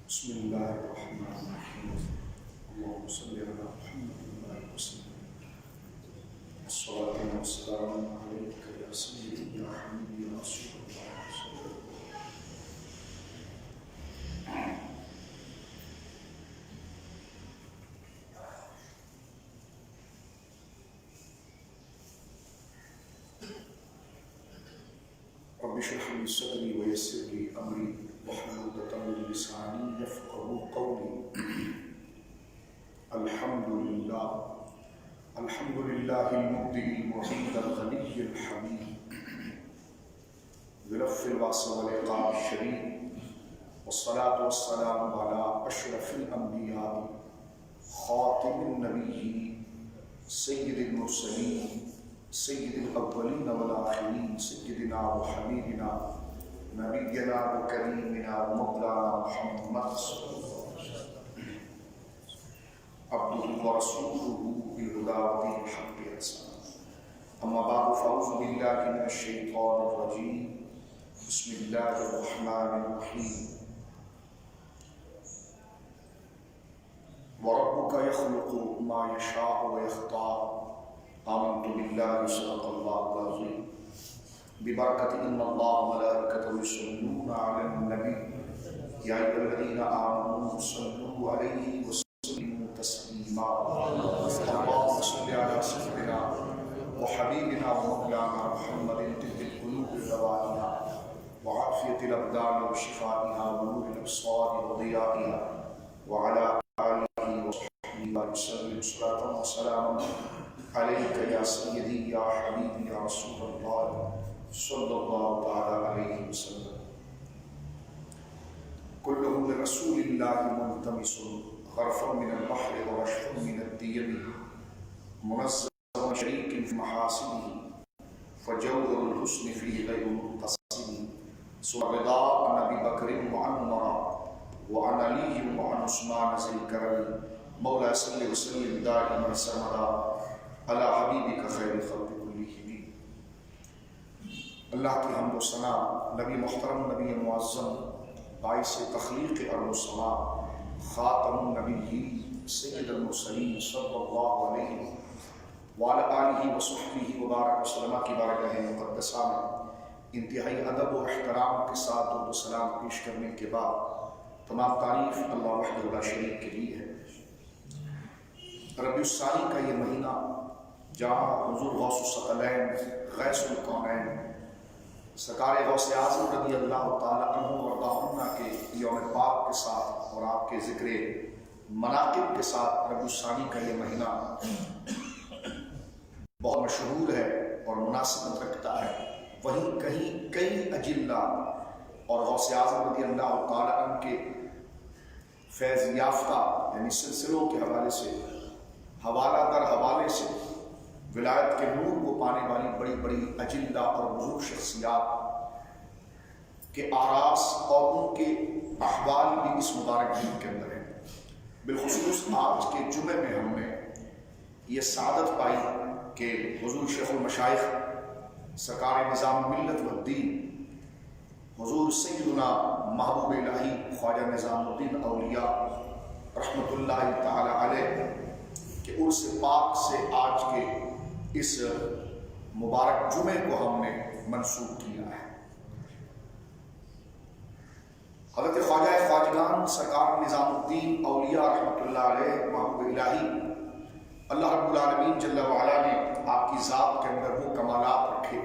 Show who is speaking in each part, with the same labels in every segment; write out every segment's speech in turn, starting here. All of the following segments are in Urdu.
Speaker 1: بسم الله الرحمن الرحيم. اللهم صل على محمد وسلم. الصلاة والسلام عليك يا سيدي يا حبيبي يا رسول الله صلى الله عليه وسلم. رب اشرح لي صدري ويسر لي أمري واحلل عقدة من لساني يفقهوا قولي. الحمد لله المبدئ المعيد الغني الحميد ذلف البأس والعقاب الشديد، والصلاة والسلام على أشرف الأنبياء خاتم النبيين سيد المرسلين سيد الأولين والآخرين سيدنا وحبيبنا نبينا وكريمنا ومولانا محمد عبده ورسوله بالهدى ودين الحق والإسلام. أما بعد فأعوذ بالله من الشيطان الرجيم. بسم الله الرحمن الرحيم. وربك يخلق ما يشاء ويختار. آمنت بالله صدق الله العظيم. ببركة إن الله وملائكته يصلون على النبي يا أيها الذين آمنوا صلوا عليه وسلموا تسليما. اللهم صل على سيدنا وحبيبنا ومولانا محمد طب القلوب ودوائها وعافية الأبدان وشفائها ونور الأبصار وضيائها وعلى آله وصحبه وسلم صلاة وسلاما عليك يا سيدي يا حبيبي يا رسول الله صلى الله تعالى عليه وسلم. كله لرسول الله ملتمس غرفا من البحر ورشفا من الديم منزه شريك في محاسنه فجوهر الحسن فيه غير متصل. سوى رضا عن ابي بكر وعن عمر وعن علي وعن عثمان ذي الكرم. مولا صل وسلم دائما سرمدا على حبیبک خیر الخلق کلہم. اللہ کی حمد و ثنا نبی محترم نبی معظم باعث تخلیق ارض و سما خاتم النبی سید المرسلین صلی اللہ علیہ وعلی آلہ وصحبہ وبارک وسلم کی بارگاہ مقدسہ میں انتہائی ادب و احترام کے ساتھ درود و سلام پیش کرنے کے بعد تمام تعریف اللہ وحدہ لا شریک کے لیے ہے. ربیع الثانی کا یہ مہینہ جہاں حضور غوث الثقلین غیث الکونین سرکار غوث اعظم رضی اللہ تعالیٰ عنہ وارضاہ کے یوم پاک کے ساتھ اور آپ کے ذکر مناقب کے ساتھ ربیع الثانی کا یہ مہینہ بہت مشہور ہے اور مناسبت رکھتا ہے. وہیں کہیں کئی اجلہ اور غوث اعظم رضی اللہ تعالیٰ عنہ کے فیض یافتہ یعنی سلسلوں کے حوالے سے حوالہ در حوالے سے ولایت کے نور کو پانے والی بڑی بڑی اجندہ اور بزرگ شخصیات کے آراس اور ان کے احوال بھی اس مبارک دن کے اندر ہیں. بالخصوص آج کے جمعے میں ہم نے یہ سعادت پائی کہ حضور شیخ المشائخ سرکار نظام ملت والدین حضور سیدنا محبوب الہی خواجہ نظام الدین اولیاء رحمۃ اللہ تعالی علیہ کہ عرس پاک سے آج کے اس مبارک جمعے کو ہم نے منسوخ کیا ہے. حضرت خواجہ خواجگان سرکار نظام الدین اولیاء رحمۃ اللہ علیہ محبوب الہی اللہ رب العالمین جل وعلا نے آپ کی ذات کے اندر وہ کمالات رکھے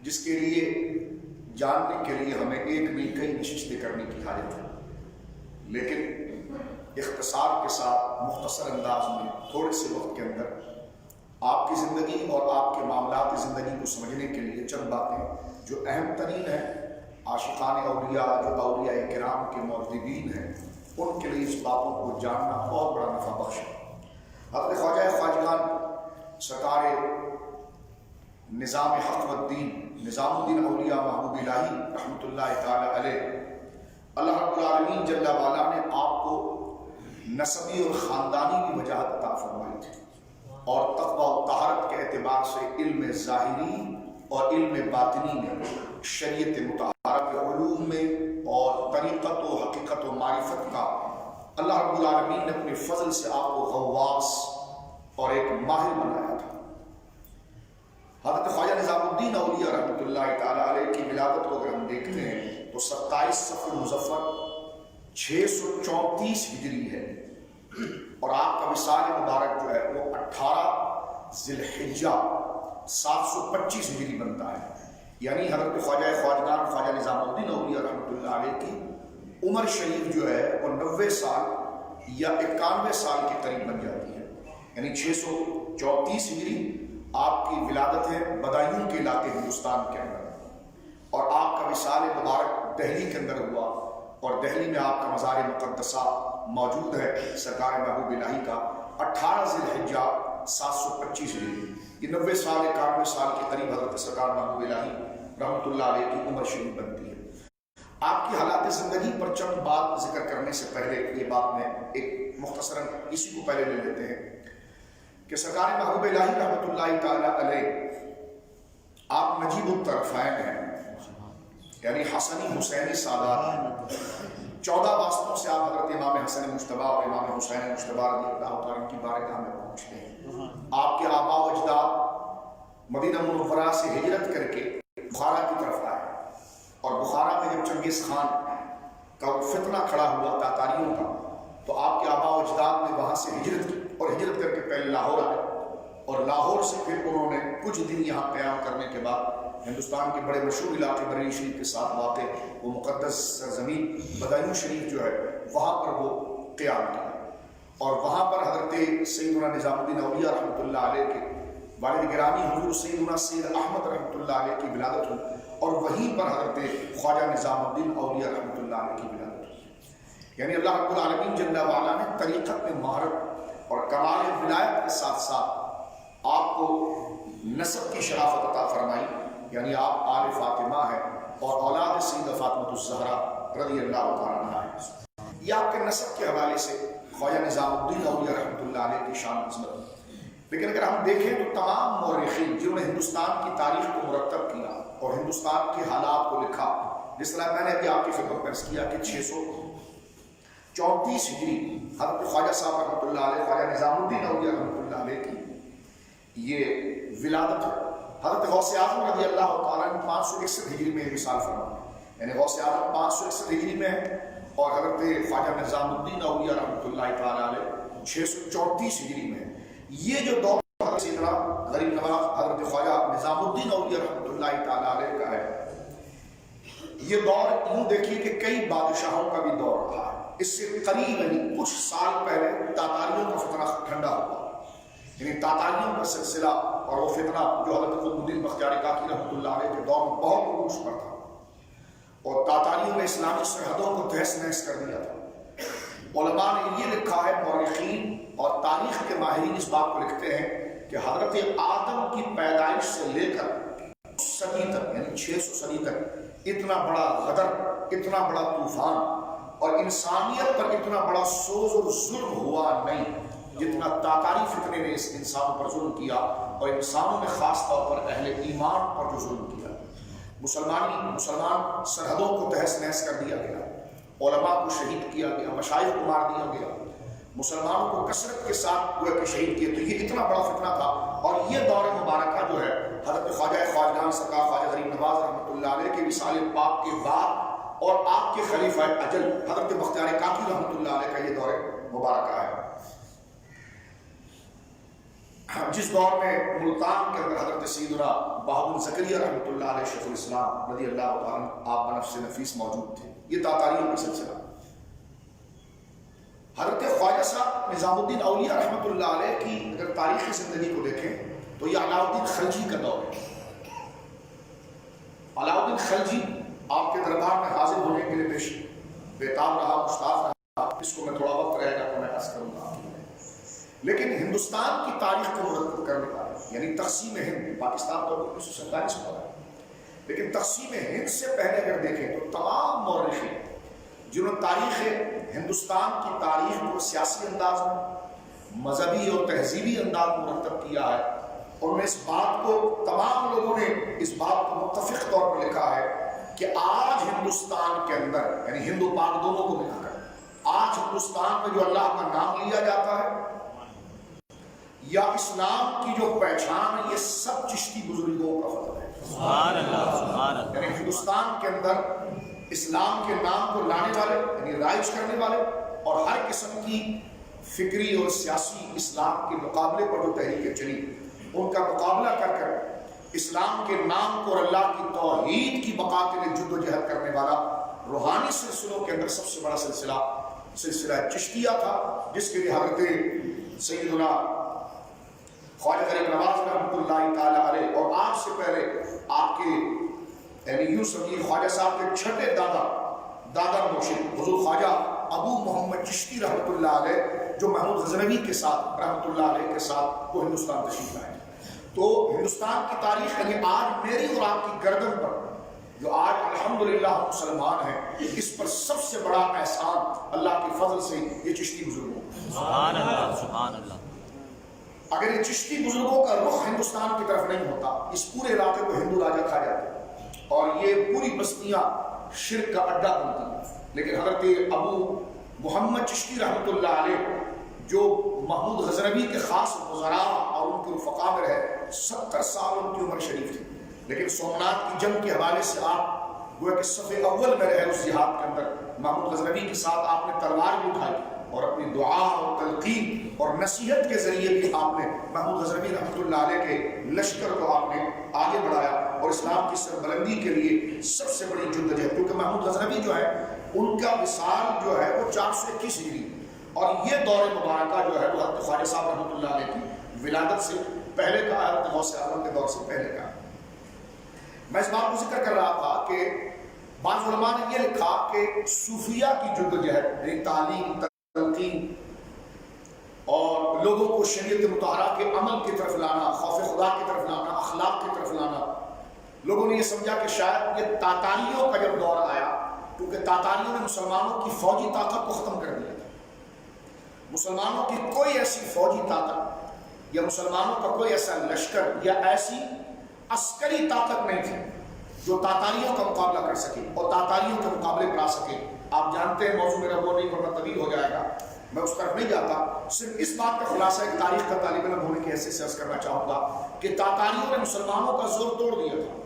Speaker 1: جس کے لیے جاننے کے لیے ہمیں ایک نہیں کئی نشستیں کرنے کی حاجت ہے. لیکن اختصار کے ساتھ مختصر انداز میں تھوڑے سے وقت کے اندر آپ کی زندگی اور آپ کے معاملات زندگی کو سمجھنے کے لیے چند باتیں جو اہم ترین ہیں عاشقان اولیاء جو اولیاء کرام کے معذبین ہیں ان کے لیے اس باتوں کو جاننا بہت بڑا نفع بخش ہے. حضرت خواجہ خواجگان سرکار نظام حق والدین نظام الدین اولیاء محبوب الہی رحمۃ اللہ تعالی علیہ اللہ رب العالمین جل وعلا نے آپ کو نسبی اور خاندانی کی وجاہت عطا فرمائی تھی اور تقوی و طہارت کے اعتبار سے علم ظاہری اور علم باطنی میں شریعت مطابق عرب علوم میں اور طریقت و حقیقت و معرفت کا اللہ رب العالمین نے اپنے فضل سے آپ کو غواص اور ایک ماہر بنایا تھا۔ حضرت خواجہ نظام الدین اولیاء رحمۃ اللہ تعالیٰ علیہ کی ولادت کو اگر ہم دیکھتے ہیں تو 27 صفر مظفر 634 ہجری ہے، اور آپ کا وصال مبارک جو ہے وہ 18 ذی الحجہ 725 ہجری بنتا ہے۔ یعنی حضرت خواجہ خواجگان خواجہ نظام الدین اولیاء رحمۃ اللہ علیہ کی عمر شریف جو ہے وہ 90 سال یا 91 سال کے قریب بن جاتی ہے۔ یعنی 634 ہجری آپ کی ولادت ہے بدایوں کے علاقے ہندوستان کے اندر، اور آپ کا وصال مبارک دہلی کے اندر ہوا، اور دہلی میں آپ کا مزار مقدسہ موجود ہے سرکار محبوب الہی کا 18 ذی الحجہ 725 ہجری۔ یہ 90 سال 91 سال کے قریب حضرت سرکار محبوب الہی رحمۃ اللہ علیہ کی عمر شریف بنتی ہے۔ آپ کی حالات زندگی پر چند بات ذکر کرنے سے پہلے یہ بات میں ایک مختصراً اسی کو پہلے لے لیتے ہیں کہ سرکار محبوب الہی رحمۃ اللہ تعالیٰ علیہ آپ نجیب الطرفین ہیں، یعنی حسنی حسینی سادات۔ 14 واسطوں سے آپ حضرت امام حسن مجتبی اور امام حسین مجتبی رضی اللہ تعالیٰ کی بارگاہ میں پہنچتے ہیں۔ آپ کے آبا و اجداد مدینہ منورہ سے ہجرت کر کے بخارا کی طرف آئے، اور بخارا میں جب چنگیز خان کا فتنہ کھڑا ہوا تاتاریوں کا، تو آپ کے آبا و اجداد نے وہاں سے ہجرت کی، اور ہجرت کر کے پہلے لاہور آئے، اور لاہور سے پھر انہوں نے کچھ دن یہاں قیام کرنے کے بعد ہندوستان کے بڑے مشہور علاقے بریلی شریف کے ساتھ واقع وہ مقدس سرزمین بدایوں شریف جو ہے وہاں پر وہ قیام کیا، اور وہاں پر حضرت سیدنا نظام الدین اولیاء رحمۃ اللہ علیہ کے والد گرامی حضور سیدنا سید احمد رحمۃ اللہ علیہ کی ولادت ہوئی، اور وہیں پر حضرت خواجہ نظام الدین اولیاء رحمۃ اللہ علیہ کی ولادت ہوئی۔ یعنی اللہ رب العالمین جل وعلا نے طریقت میں مہارت اور کمال ولایت کے ساتھ ساتھ آپ کو نسب کی شرافت عطا فرمائی، یعنی آپ آل فاطمہ ہیں اور اولاد سیدہ فاطمہ الزہرا رضی اللہ تعالیٰ عنہا ہے۔ یہ آپ کے نسب کے حوالے سے خواجہ نظام الدین اولیاء رحمۃ اللہ علیہ کی شان عظمت۔ لیکن اگر ہم دیکھیں تو تمام مورخین جنہوں نے ہندوستان کی تاریخ کو مرتب کیا اور ہندوستان کے حالات کو لکھا، جس طرح میں نے ابھی آپ کی خدمت میں عرض کیا کہ 634 ہجری حضرت خواجہ صاحب رحمۃ اللہ علیہ خواجہ نظام الدین اولیاء رحمۃ اللہ علیہ کی یہ ولادت ہے۔ حضرت غوث اعظم رضی اللہ تعالیٰ نے 561 ہجری میں وصال فرمایا، یعنی غوث اعظم 561 ہجری میں ہے، اور حضرت خواجہ نظام الدین اولیاء رحمۃ اللہ تعالیٰ علیہ 634 ہجری میں ہے۔ یہ جو دور حضرت سیدنا غریب نواز حضرت خواجہ نظام الدین اولیاء رحمۃ اللہ تعالیٰ علیہ کا ہے، یہ دور یوں دیکھیے کہ کئی بادشاہوں کا بھی دور رہا ہے۔ اس سے قریب یعنی کچھ سال پہلے تاتاریوں کا فتنہ ٹھنڈا ہوا، یعنی تاتاریوں کا سلسلہ اور وہ فتنہ جو حضرت قطب الدین بختیار کاکی رحمۃ اللہ علیہ کے دور میں بہت عروج پر تھا، اور تاتاریوں نے اسلامی سرحدوں کو تہس نہس کر دیا تھا۔ علماء نے یہ لکھا ہے، مورخین اور تاریخ کے ماہرین اس بات کو لکھتے ہیں کہ حضرت آدم کی پیدائش سے لے کر صدی تک یعنی 600 صدی تک اتنا بڑا غدر، اتنا بڑا طوفان اور انسانیت پر اتنا بڑا سوز اور ظلم ہوا نہیں جتنا تاتاری فتنے نے اس انسانوں پر ظلم کیا، اور انسانوں نے خاص طور پر اہل ایمان پر جو ظلم کیا۔ مسلمان سرحدوں کو تہس نہس کر دیا گیا، علماء کو شہید کیا گیا، مشائخ کو مار دیا گیا، مسلمانوں کو کثرت کے ساتھ گویا کہ شہید کیے۔ تو یہ اتنا بڑا فتنہ تھا، اور یہ دور مبارکہ جو ہے حضرت خواجہ خواجگان سرکار خواجہ غریب نواز رحمۃ اللہ علیہ کے وصال پاک کے بعد اور آپ کے خلیفہ اجل حضرت بختیار کاکی رحمۃ اللہ علیہ کا یہ دور مبارکہ ہے، جس دور میں ملتان کے اندر حضرت سیدنا بہاءالدین زکریا رحمۃ اللہ علیہ شیخ الاسلام رضی اللہ تعالیٰ آپ بنفس نفیس موجود تھے۔ یہ تاتاریوں کا سلسلہ۔ حضرت خواجہ صاحب نظام الدین اولیاء رحمۃ اللہ علیہ کی اگر تاریخی زندگی کو دیکھیں تو یہ علاؤالدین خلجی کا دور ہے۔ علاؤالدین خلجی آپ کے دربار میں حاضر ہونے کے لیے پیش بےتاب رہا، مشتاق رہا، اس کو میں تھوڑا وقت رہے گا تو میں عرض کروں گا، لیکن ہندوستان کی تاریخ کو مرتب کرنے والا یعنی تقسیم ہند، پاکستان تو 1947 میں ہوا ہے، لیکن تقسیم ہند سے پہلے اگر دیکھیں تو تمام مورخین جنہوں نے تاریخ ہندوستان کی تاریخ کو سیاسی انداز میں، مذہبی اور تہذیبی انداز میں مرتب کیا ہے، انہوں نے اس بات کو، تمام لوگوں نے اس بات کو متفق طور پر لکھا ہے کہ آج ہندوستان کے اندر، یعنی ہندو پاک دونوں کو ملا کر، آج ہندوستان میں جو اللہ کا نام لیا جاتا ہے یا اسلام کی جو پہچان ہے، یہ سب چشتی بزرگوں کا فضل ہے۔
Speaker 2: سبحان اللہ، سبحان اللہ۔
Speaker 1: یعنی ہندوستان کے اندر اسلام کے نام کو لانے والے، یعنی رائج کرنے والے، اور ہر قسم کی فکری اور سیاسی اسلام کے مقابلے پر جو تحریکیں چلی، ان کا مقابلہ کر کر اسلام کے نام کو اور اللہ کی توحید کی بقا کے لیے جد و جہد کرنے والا روحانی سلسلوں کے اندر سب سے بڑا سلسلہ چشتیہ تھا، جس کے لیے حضرت سیدنا خواجہ غریب نواز رحمۃ اللہ تعالی علیہ، اور آپ سے پہلے آپ کے یعنی یوں سمجھیے خواجہ صاحب کے چھٹے دادا مرشد حضور خواجہ ابو محمد چشتی رحمۃ اللہ علیہ، جو محمود غزنوی کے ساتھ رحمۃ اللہ علیہ کے ساتھ وہ ہندوستان تشریف لائے۔ تو ہندوستان کی تاریخ، یعنی آج میری اور آپ کی گردن پر جو آج الحمدللہ ہم مسلمان ہیں، اس پر سب سے بڑا احسان اللہ کے فضل سے یہ چشتی بزرگوں۔
Speaker 2: سبحان اللہ، سبحان اللہ۔
Speaker 1: اگر یہ چشتی بزرگوں کا رخ ہندوستان کی طرف نہیں ہوتا، اس پورے علاقے کو ہندو راجہ کھا جاتے اور یہ پوری بستیاں شرک کا اڈا بنتی ہیں۔ لیکن حضرت ابو محمد چشتی رحمۃ اللہ علیہ، جو محمود غزنوی کے خاص وزراء اور ان کے رفقا میں رہے، 70 سال ان کی عمر شریف تھی، لیکن سومنات کی جنگ کے حوالے سے آپ گویا کہ صف اول میں رہے۔ اس جہاد کے اندر محمود غزنوی کے ساتھ آپ نے تلوار بھی اٹھائی، اور اپنی دعا اور تلقین اور نصیحت کے ذریعے بھی آپ نے محمود غزنوی رحمۃ اللہ علیہ کے لشکر کو آپ نے آگے بڑھایا، اور اسلام کی سربلندی کے لیے سب سے بڑی جدوجہد، کیونکہ محمود غزنوی جو ہے ان کا وصال جو ہے وہ 421 ہجری، اور یہ دور مبارکہ جو ہے وہ حضرت خواجہ صاحب رحمۃ اللہ علیہ کی ولادت سے پہلے کا، حضرت غوث اعظم کے دور سے پہلے کا۔ میں اس بات کو ذکر کر رہا تھا کہ بعض علماء نے یہ لکھا کہ صوفیہ کی جدوجہد، یعنی تعلیم، تلقین اور لوگوں کو شریعت مطہرہ کے عمل کی طرف لانا، خوف خدا کی طرف لانا، اخلاق کی طرف لانا، لوگوں نے یہ سمجھا کہ شاید یہ تاتاریوں کا جب دور آیا، کیونکہ تاتاریوں نے مسلمانوں کی فوجی طاقت کو ختم کر دیا تھا۔ مسلمانوں کی کوئی ایسی فوجی طاقت یا مسلمانوں کا کوئی ایسا لشکر یا ایسی عسکری طاقت نہیں تھی جو تاتاریوں کا مقابلہ کر سکے اور تاتاریوں کے مقابلے پر آ سکے۔ آپ جانتے ہیں موضوع میرا وہ نہیں، ورنہ طویل ہو جائے گا، میں اس طرف نہیں جاتا۔ صرف اس بات کا خلاصہ ایک تاریخ کا طالب علم ہونے کی حیثیت سے عرض کرنا چاہوں گا کہ تاتاریوں نے مسلمانوں کا زور توڑ دیا تھا۔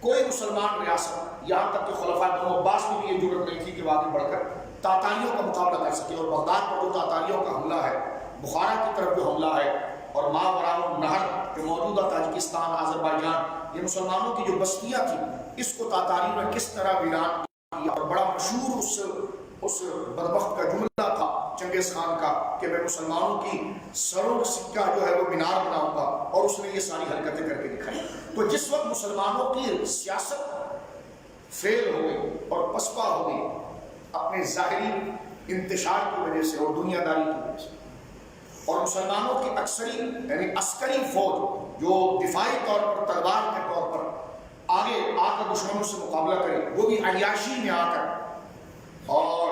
Speaker 1: کوئی مسلمان ریاست، یہاں تک کہ خلفائے بنو عباس میں بھی یہ جرأت نہیں تھی کہ وہ آگے بڑھ کر تاتاریوں کا مقابلہ کر سکے۔ اور بغداد پر جو تاتاریوں کا حملہ ہے، بخارا کی طرف جو حملہ ہے، اور ماوراء النہر جو موجودہ تاجکستان، آذربائیجان، یہ مسلمانوں کی جو بستیاں تھیں، اس کو تاتاریوں نے کس طرح ویران کیا۔ اور بڑا مشہور اس بدبخت کا جملہ تھا چنگیز خان کا کہ میں مسلمانوں کی سروں کا سکہ جو ہے وہ مینار بناؤں گا، اور اس نے یہ ساری حرکتیں کر کے دکھائی۔ تو جس وقت مسلمانوں کی سیاست فیل ہو گئی اور پسپا ہو گئی اپنے ظاہری انتشار کی وجہ سے اور دنیا داری کی وجہ سے، اور مسلمانوں کی اکثری یعنی عسکری فوج جو دفاعی طور پر تلوار کے طور پر آگے آ کر دشمنوں سے مقابلہ کرے، وہ بھی عیاشی میں آ کر، اور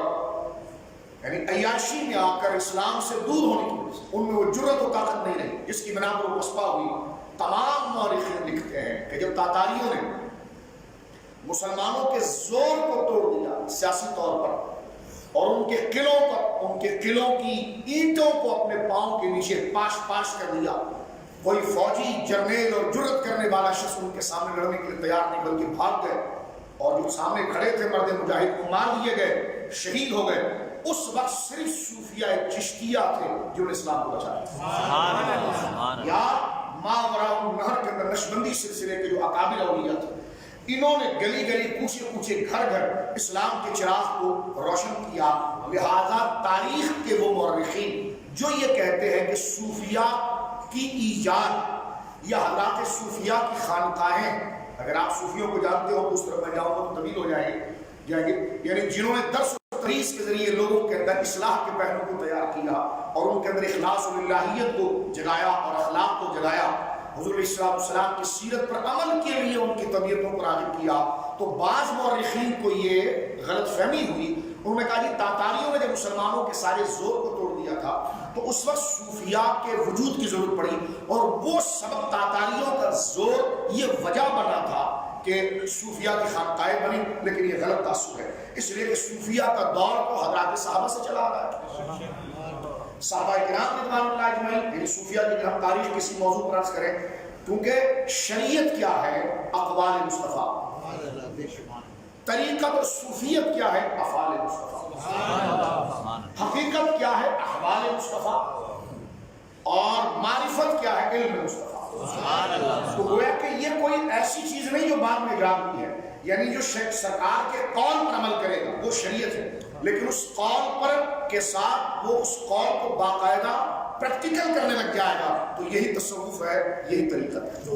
Speaker 1: یعنی عیاشی میں آ کر اسلام سے دور ہونے کی وجہ سے ان میں وہ جرأت و طاقت نہیں رہی، جس کی بنا پر وہ پسپا ہوئی۔ تمام مورخین لکھتے ہیں کہ جب تاتاریوں نے مسلمانوں کے زور کو توڑ دیا سیاسی طور پر، اور ان کے قلعوں کی اینٹوں کو اپنے پاؤں کے نیچے پاش کر دیا، کوئی فوجی جرنیل اور جرأت کرنے والا شخص ان کے سامنے لڑنے کے لیے تیار نہیں، بلکہ بھاگ گئے، اور جو سامنے کھڑے تھے مرد مجاہد کو مار دیے گئے، شہید ہو گئے۔ اس وقت صرف صوفیہ چشتیہ تھے جنہوں نے اسلام کو بچایا، یا ماوراء النہر کے اندر نشبندی سلسلے کے جو اکابر اولیاء تھے، انہوں نے گلی گلی کوچے کوچے گھر گھر اسلام کے چراغ کو روشن کیا۔ لہذا تاریخ کے وہ مورخین جو یہ کہتے ہیں کہ صوفیہ کی ایجاد یا حضرات صوفیہ کی خانقاہیں، اگر آپ صوفیوں کو جانتے ہو تو اس طرف میں جاؤں گا تو طویل ہو جائے گی، یعنی جنہوں نے درس و تدریس کے ذریعے لوگوں کے اندر اصلاح کے پہلو کو تیار کیا اور ان کے اندر اخلاص و للہیت کو جگایا اور اخلاق کو جگایا، حضور علیہ السلام کی سیرت پر عمل کے لیے ان کی طبیعتوں کو راغب کیا، تو بعض مورخین کو یہ غلط فہمی ہوئی، انہوں نے کہا کہ تاتاریوں نے جب مسلمانوں کے سارے زور کو توڑ دیا تھا تو اس وقت صوفیہ کے وجود کی ضرورت پڑی، اور وہ سبب تاتاریوں کا زور یہ وجہ بنا تھا کہ صوفیہ کی خانقاہیں بنی، لیکن یہ غلط تاثر ہے، اس لیے کہ صوفیہ کا دور تو حضرات صحابہ سے چلا آ رہا ہے۔ صحابہ کرام رضوان اللہ اجمعین، یعنی صوفیہ کی اگر ہم تاریخ کسی موضوع پر عرض کریں، کیونکہ شریعت کیا ہے؟ اقوال مصطفیٰ، طریقت اور صوفیت کیا ہے؟ افعال مصطفیٰ، حقیقت کیا ہے؟ احوال مصطفیٰ، اور معرفت کیا ہے؟ علم مصطفیٰ۔ تو گویا کہ یہ کوئی ایسی چیز نہیں جو بعد میں ایجاد ہوئی ہے، یعنی جو سرکار کے قول پر عمل کرے گا وہ شریعت ہے، لیکن اس قول پر کے ساتھ وہ اس قول کو باقاعدہ پریکٹیکل کرنے لگ جائے گا، تو یہی تصوف ہے، یہی طریقت ہے۔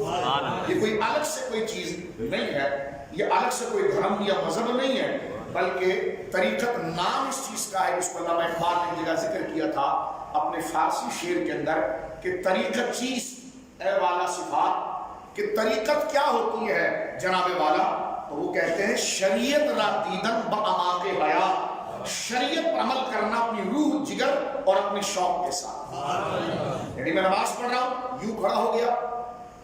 Speaker 1: یہ کوئی الگ سے کوئی چیز نہیں ہے، یہ الگ سے کوئی دھرم یا مذہب نہیں ہے، بلکہ طریقت نام اس چیز کا ہے، جس کو علامہ اقبال نے ایک جگہ ذکر کیا تھا اپنے فارسی شعر کے اندر کہ طریقت چیز اے والا صفات، کہ طریقت کیا ہوتی ہے جناب والا؟ تو وہ کہتے ہیں شریعت را دیدن با اماق حیات، شریعت پر عمل کرنا اپنی روح جگر اور اپنی شوق کے ساتھ۔ یعنی میں نماز پڑھ رہا ہوں، یوں کھڑا ہو گیا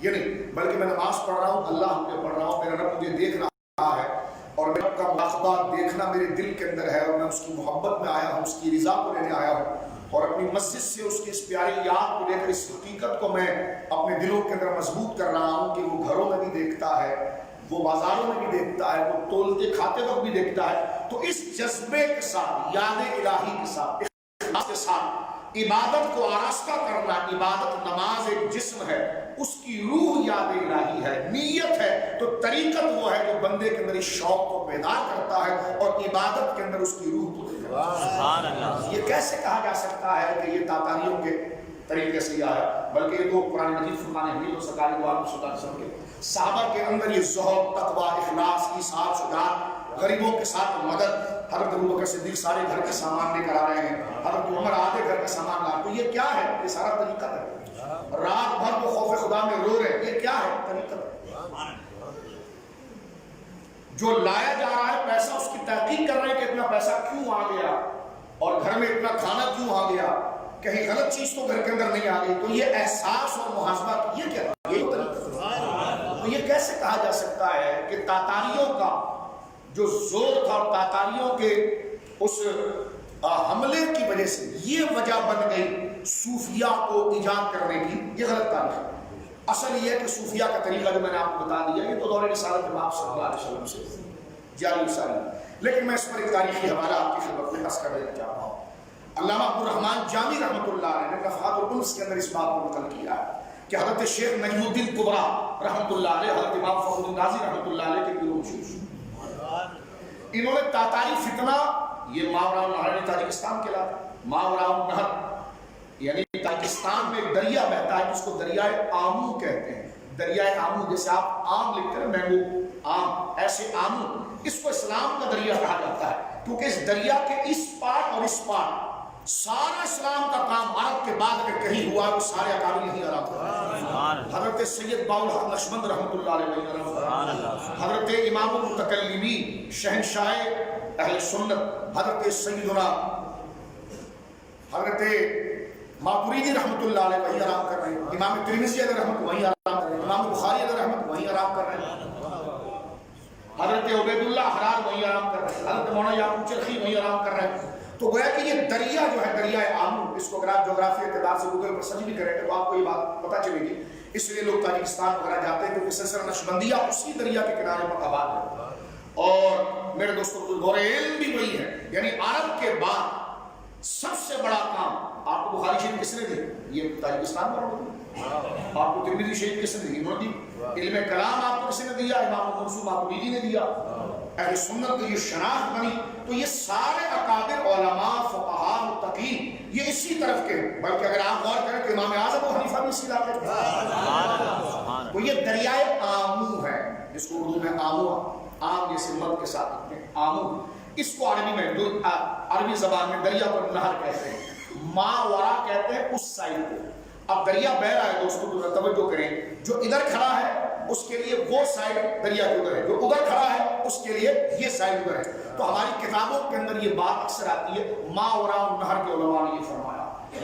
Speaker 1: یہ نہیں، بلکہ میں نماز پڑھ رہا ہوں، اللہ مجھے پڑھ رہا ہوں، میرا رب مجھے دیکھ رہا ہے، اور میرے رب کا مراقبہ دیکھنا میرے دل کے اندر ہے، اور میں اس کی محبت میں آیا ہوں، اس کی رضا کو لینے آیا ہوں، اور اپنی مسجد سے اس کی اس پیاری یاد کو لے کر اس حقیقت کو میں اپنے دلوں کے اندر مضبوط کر رہا ہوں کہ وہ گھروں میں بھی دیکھتا ہے، وہ بازاروں میں بھی دیکھتا ہے، وہ تولتے کھاتے وقت بھی دیکھتا ہے۔ تو اس جذبے کے ساتھ، یاد الہی کے ساتھ، اخلاص کے ساتھ عبادت کو آراستہ کرنا، عبادت نماز ایک جسم ہے، اس کی روح یاد الہی ہے، نیت ہے، تو طریقت وہ ہے جو بندے کے اندر اس شوق کو بیدار کرتا ہے اور عبادت کے اندر اس کی روح کو دیتا ہے۔ یہ کیسے کہا جا سکتا ہے کہ یہ تاتاریوں کے طریقے سے آیا؟ بلکہ یہ تو قرآن مجید فرمان حمید و سرکاری دو عالم صلی اللہ علیہ وسلم کے صحابہ کے اندر یہ ذوق، تقویٰ، اخلاص، ایثار، شجاعت، غریبوں کے ساتھ مدد، حضرت ابوبکر صدیق سارے گھر کے سامان لے کر آ رہے ہیں، حضرت عمر آدھے گھر کا سامان لا، تو یہ کیا ہے؟ یہ سارا طریقت ہے۔ رات بھر وہ خوف خدا میں رو رہے، یہ کیا ہے؟ طریقت ہے۔ جو لایا جا رہا ہے پیسہ، اس کی تحقیق کر رہے ہیں کہ اتنا پیسہ کیوں آ گیا، اور گھر میں اتنا کھانا کیوں آ گیا، کہیں غلط چیز تو گھر کے اندر نہیں آ گئی، تو یہ احساس اور محاسبہ، یہ کیا ہے؟ یہ تو یہ کیسے کہا جا سکتا ہے کہ تاتاریوں کا جو زور تھا اور تاتاریوں کے اس حملے کی وجہ سے یہ وجہ بن گئی صوفیہ کو ایجاد کرنے کی؟ یہ غلط تاریخ ہے۔ اصل یہ ہے کہ صوفیہ کا طریقہ جو میں نے آپ کو بتا دیا، یہ تو دور رسالت امام صلی اللہ علیہ وسلم سے جاری ساری، لیکن میں اس پر ایک تاریخی حوالہ آپ کی خدمت میں عرض کر دینا چاہتا ہوں۔ علامہ عبدالرحمن جامی رحمۃ اللہ علیہ نے نفحات الانس کے اندر اس بات کو نقل کیا ہے کہ حضرت شیخ نجم الدین کبریٰ رحمۃ اللہ علیہ، حضرت امام فخر الدین رازی رحمۃ اللہ علیہ کے گروہ انہوں نے تاتاری فتنہ، یہ ماوراء النہر تاجکستان کے علاقہ، ماوراء النہر یعنی تاجکستان میں ایک دریا بہتا ہے جس کو دریائے آمو کہتے ہیں، دریائے آمو، جیسے آپ آم لکھتے ہیں مینگو آم، ایسے آمو، اس کو اسلام کا دریا کہا جاتا ہے، کیونکہ اس دریا کے اس پار اور اس پار سارا اسلام کا کام عرب کے بعد اگر کہیں ہوا وہ سارے اکابر یہیں آرام کرتے۔ حضرت سید باالحق نقشبند رحمۃ اللہ علیہ، حضرت امام المتکلمین شہنشاہ اہل سنت حضرت سیدنا حضرت ماتریدی رحمۃ اللہ علیہ وہیں آرام کر رہے ہیں، امام ترمذی علیہ رحمۃ وہیں آرام کر رہے ہیں، امام بخاری علیہ رحمۃ وہیں آرام کر رہے ہیں، حضرت عبید اللہ حرار وہیں آرام کر رہے ہیں، حضرت مولانا یعقوب چرخی وہیں آرام کر رہے ہیں۔ تو گویا کہ یہ دریا جو ہے دریائے آمو، اس کو اگر آپ جغرافی اعتبار سے گوگل پر سرچ بھی کریں تو آپ کو یہ بات پتہ چلے گی، اس لیے لوگ تاجکستان وغیرہ جاتے ہیں کیونکہ سلسلہ نقشبندیہ اسی دریا کے کنارے پر آباد ہے۔ اور میرے دوستوں دور علم بھی وہی ہے، یعنی عرب کے بعد سب سے بڑا کام آپ کو بخاری شریف کس نے دی؟ یہ تاجکستان والوں نے دی۔ آپ کو ترمذی شریف کس نے دی؟ انہوں نے دی۔ علم کلام آپ کو کس نے دیا؟ امام منصور ماتریدی نے دیا۔ اہل سنت کی یہ شناخت بنی، تو یہ سارے اکابر علماء فقہاء متقین یہ اسی طرف کے، بلکہ اگر آپ غور کریں تو امام اعظم ابو حنیفہ بھی اسی علاقے کے، تو یہ دریائے آمو ہے جس کو اردو میں آمو، آم جیسے مد کے ساتھ لکھتے ہیں آمو، اس کو عربی میں عربی زبان میں دریا کو نہر کہتے ہیں، ماورا کہتے ہیں اس سائڈ کو۔ اب دریا بہ رہا ہے دوستو، توجہ کریں، جو ادھر کھڑا ہے اس کے لیے وہ سائڈ دریا کے ادھر ہے، جو ادھر کھڑا ہے اس کے لیے یہ سائڈ ادھر ہے۔ تو ہماری کتابوں کے اندر یہ بات اکثر آتی ہے، ماوراء النہر کے علماء نے یہ فرمایا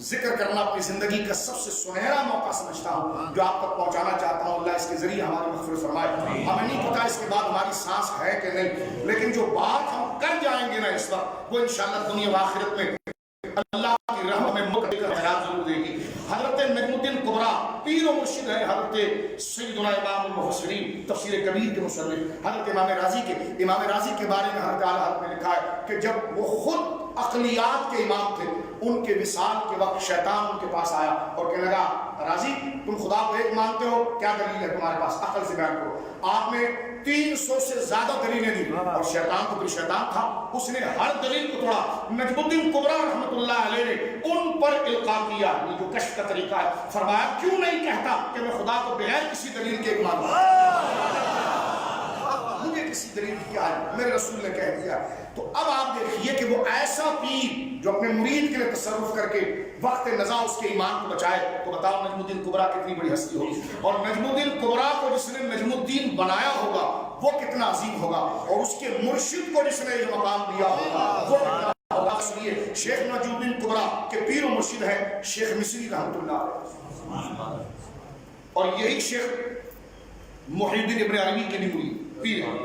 Speaker 1: ذکر کرنا اپنی زندگی کا سب سے سنہرا موقع سمجھتا ہوں جو آپ تک پہنچانا چاہتا ہوں. اللہ اس کے ذریعے ہماری مغفرت فرمائے. ہمیں نہیں پتا اس کے بعد ہماری سانس ہے کہ نہیں، لیکن جو بات ہم کر جائیں گے نا اس وقت، وہ انشاءاللہ دنیا و آخرت میں اللہ کی رحمت میں مقدر حیات ضرور دے گی. حضرت نجم الدین کبریٰ پیر و مرشد ہے حضرت سیدنا امام المفسرین تفسیر کبیر کے مصنف حضرت امام راضی کے بارے میں حضرت اعلیٰ حضرت نے لکھا ہے کہ جب وہ خود عقلیات کے امام تھے، ان کے وصال کے وقت شیطان ان کے پاس آیا اور کہنے لگا راضی تم خدا کو ایک مانتے ہو، کیا دلیل ہے تمہارے پاس، عقل سے بیان کرو. آپ نے 300 سے زیادہ دلیلیں دی اور شیطان تو پھر شیطان تھا، اس نے ہر دلیل کو توڑا. نجم الدین کبریٰ رحمۃ اللہ علیہ نے ان پر القاء کیا، یہ جو کشف کا طریقہ ہے، فرمایا کیوں نہیں کہتا کہ میں خدا کو بغیر کسی دلیل کے ایک مانتا ہوں، مجھے کسی دلیل کی کیا ہے، میرے رسول نے کہہ دیا. تو اب آپ دیکھیے کہ وہ ایسا پیر جو اپنے مرید کے لیے تصرف کر کے وقت نزا اس کے ایمان کو بچائے، تو بتاؤ نجم الدین کبریٰ کتنی بڑی ہستی ہوگی. اور نجم الدین کبریٰ کو جس نے نجم الدین بنایا ہوگا وہ کتنا عظیم ہوگا، اور اس کے مرشد کو جس نے یہ مقام دیا ہوگا وہ کتنا ہوگا. اس لیے شیخ نجم الدین کبریٰ کے پیر و مرشد ہیں شیخ مصری رحمۃ اللہ علیہ، اور یہی شیخ محی الدین ابن عربی کے بھی مرید پیر ہیں.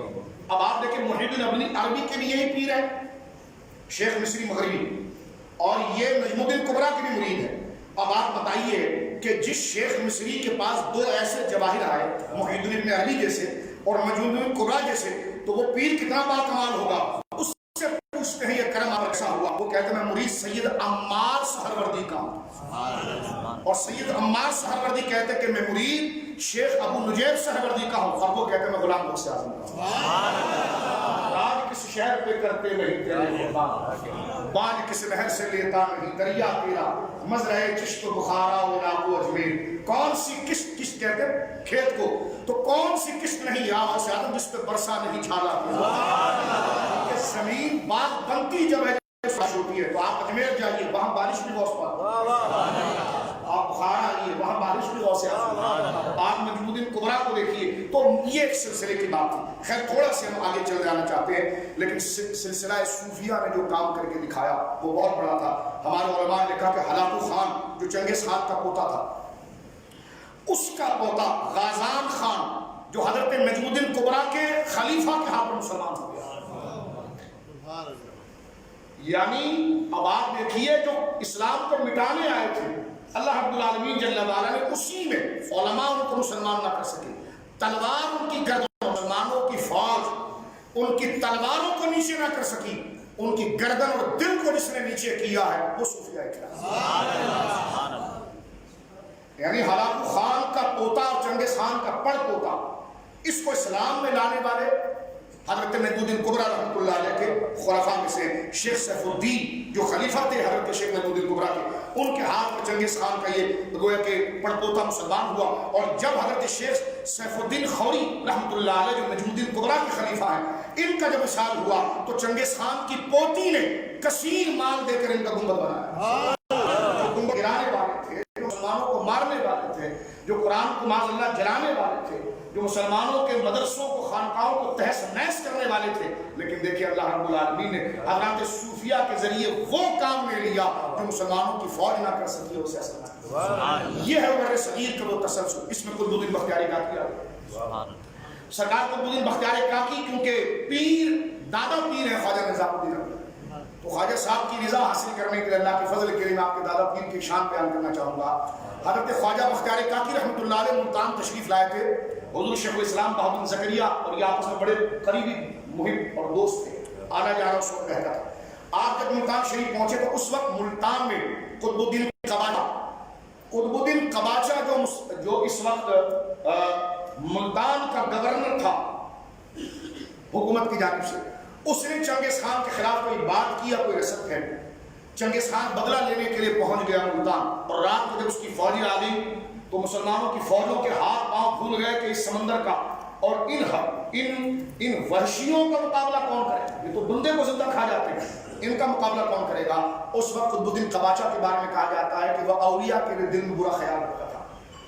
Speaker 1: اب آپ دیکھیں محی الدین ابن عربی کے بھی یہی پیر ہے شیخ مصری مغربی، اور یہ نجم الدین کبریٰ کے بھی مرید ہے. اب آپ بتائیے کہ جس شیخ مصری کے پاس دو ایسے جواہر آئے، محی الدین ابن عربی جیسے اور نجم الدین کبریٰ جیسے، تو وہ پیر کتنا باکمال ہوگا. اس سے پوچھتے ہیں یہ کرم آپ کیسا ہوا، وہ کہتے ہیں میں مرید سید عمار سہروردی کا ہوں، اور سید عمار سہروردی کہتے ہیں کہ میں مرید شیخ ابو نجیب سہروردی کا ہوں، اور وہ کہتے ہیں میں غلام غوث اعظم کا ہوں. راج کس شہر پہ کرتے نہیں تیرے قربان، بانج کس نہر سے لیتا نہیں دریا تیرا، مزرعہ چشت و بخارا و ناگو اجمیر. کون سی قسط کہتے ہیں کھیت کو، تو کون سی قسط نہیں یا غوث اعظم جس پہ برسا نہیں چھالا تیرا. کہ زمین باغ بنتی جب ہے ہوتی ہے، تو آپ اجمیر جائیے وہاں بارش بھی غوث پاک، آپ بخارا آئیے وہاں بارش بھی غوث اعظم، آپ نجم الدین کبریٰ کو دیکھیے. تو یہ ایک سلسلے کی بات تھی. خیر تھوڑا سے ہم آگے چل جانا چاہتے ہیں، لیکن سلسلہ صوفیہ نے جو کام کر کے دکھایا وہ بہت بڑا تھا. ہمارے علماء نے لکھا کہ ہلاکو خان جو چنگیز خان کا پوتا تھا، اس کا پوتا غازان خان جو حضرت نجم الدین کبریٰ کے خلیفہ کے ہاتھ پر مسلمان ہو گیا. یعنی اب آپ دیکھیے جو اسلام کو مٹانے آئے تھے، اللہ رب العالمین جل وعلا نے اسی میں علماء ان کو مسلمان نہ کر سکے. تلوار ان کی گردن، مسلمانوں کی فوج ان کی تلواروں کو نیچے نہ کر سکی، ان کی گردن اور دل کو جس نے نیچے کیا ہے وہ صوفیہ اخلاص. یعنی ہلاکو خان کا پوتا اور چنگیز خان کا پڑ پوتا، اس کو اسلام میں لانے والے حضرت نجم الدین کبریٰ رحمۃ اللہ علیہ کے خلفاء میں سے شیخ سیف الدین جو خلیفہ تھے حضرت شیخ نجم الدین کبریٰ کے، ان کے ہاتھ میں چنگیز خان کا یہ گویا کہ پڑپوتا مسلمان ہوا. اور جب حضرت شیخ سیف الدین خوری رحمۃ اللہ علیہ جو نجم الدین کبریٰ کے خلیفہ ہیں، ان کا جب وصال ہوا تو چنگیز خان کی پوتی نے کثیر مال دے کر ان کا گنبد بنایا. جو گنبد گرانے والے تھے، جو مسلمانوں کو مارنے والے تھے، جو قرآن کو معاذ اللہ جلانے والے تھے، جو مسلمانوں کے مدرسوں کو خانقاہوں کو تہس نہس کرنے والے تھے، لیکن دیکھیے اللہ رب العالمین نے حضرات صوفیہ کے ذریعے وہ کام لے لیا جو مسلمانوں کی فوج نہ کر سکی، اسے اثر نہ. یہ ہے عمر صغیر کا وہ تسلسل. اس میں قطب الدین بختیاری کاکی آ گیا. سرکار قطب الدین بختیاری کاکی کیونکہ پیر دادا پیر ہیں خواجہ نظام الدین، تو خواجہ صاحب کی رضا حاصل کرنے کے لیے اللہ کے فضل کے لیے میں آپ کے دادا پیر کی شان بیان کرنا چاہوں گا. حضرت خواجہ بختیاری کاکی رحمۃ اللہ علیہ ملتان تشریف لائے تھے. حضور شیخ الاسلام بہاؤالدین زکریہ اور یہ آپس میں بڑے قریبی محب اور دوست تھے، آنا جانا اس وقت رہتا تھا. آپ جب ملتان شریف پہنچے تو اس وقت ملتان میں قطب الدین قباچہ جو اس وقت ملتان کا گورنر تھا حکومت کی جانب سے، اس نے چنگیز خان کے خلاف کوئی بات کیا، کوئی رسد ہے. چنگیز خان بدلہ لینے کے لیے پہنچ گیا ملتان، اور رات کو جب اس کی فوجیں آ گئی تو مسلمانوں کی فوجوں کے ہاتھ پاؤں پھول گئے کہ اس سمندر کا اور ان وحشیوں کا مقابلہ کون کرے گا. یہ تو بندے کو زندہ کھا جاتے ہیں، ان کا مقابلہ کون کرے گا. اس وقت قطب الدین قباچہ کے بارے میں کہا جاتا ہے کہ وہ اولیاء کے لیے دل میں برا خیال رکھتا تھا